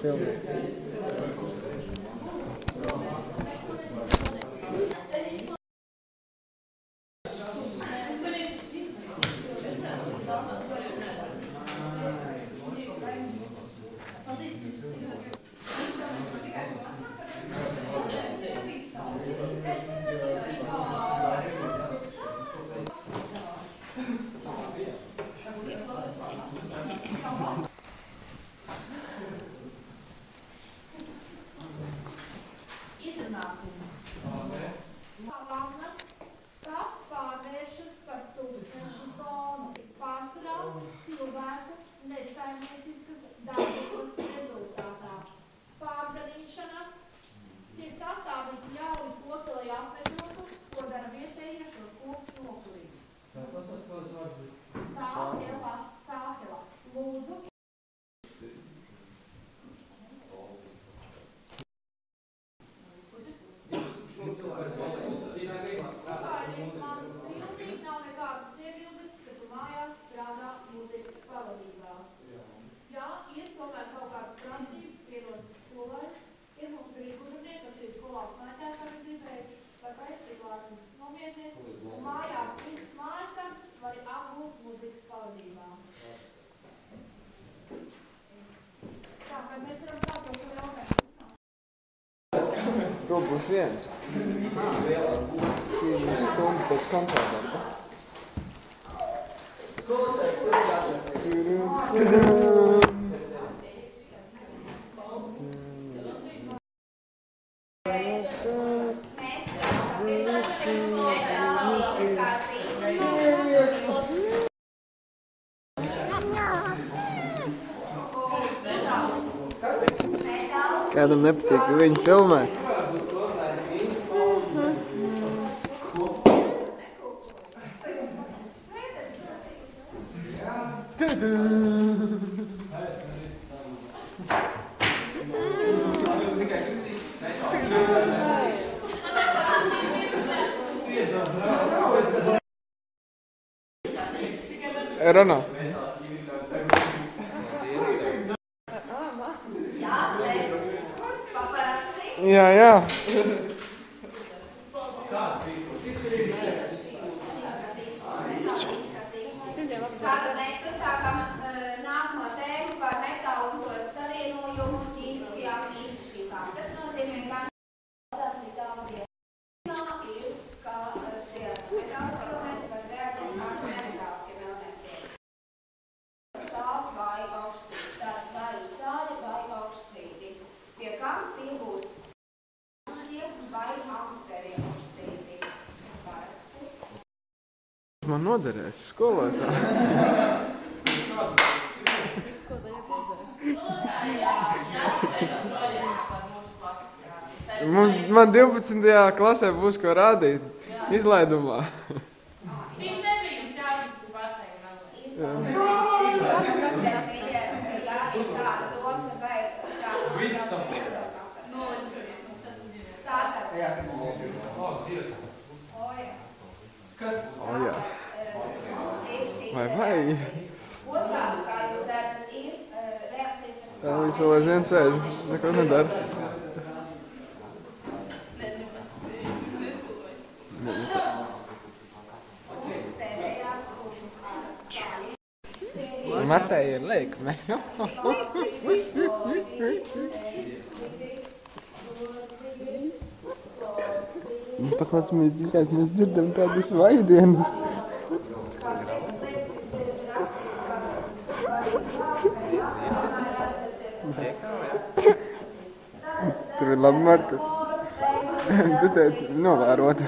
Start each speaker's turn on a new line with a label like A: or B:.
A: filmēt.
B: Kas pārvēršas par tūkstnešu zonu, pārsvarā cilvēku nesaimnieciskas darbības rezultātā. Pārdarīšana tiek sastāvīta ļauj to, lai apmežotu, ko dara vietējie šos kokus nokurīt. Sāhela. Lūdzu. Nav nekādas iebildes, ka tu mājās strādā mūzikas pavadībā. Jā, ir tomēr kaut kādas prasības, pienotas skolai. Ir mums arī gudrnieki, kas ir skolā smēķētāji gribējuši, lai aizstiklāsmes nomietniek, un mājās visas mājasdarbs var apgūt mūzikas pavadībā. Tā, vai mēs varam sākt jau šo jautājumu?
A: To būs viens. Šī būs stundu pēc koncertām. Kādam nepatīk, ka viņi filmē. Rana. Jā.
B: Tātad mēs uzsākam nākamo tēmu par metālu un to savienojumu ķīmiskajām īpašībām. Tas nozīmē, ka metāliem ir, ka šie metāla elementi var reaģēt kā nemetāliskiem elementiem. Stāvs vai augststrīti, tātad vai stāļi vai augststrīti, pie kam tie būs vai augststrīti augststrīti.
A: Man noderēs skolotāji. Man 12. klasē būs ko rādīt izlaidumā.
B: Šim nebija jums jābūt pateikt vēl.
A: Jā. Vai?
B: Otrādi, kā jūs redzat, ir reakcijas ar
A: Tā visu vēl aizvien sēž, neko nedara. Martai ir leikme. Paklāts mēs dzirdam tādus vaidienus. Tur ir labi, Marta. Tu teici novērot.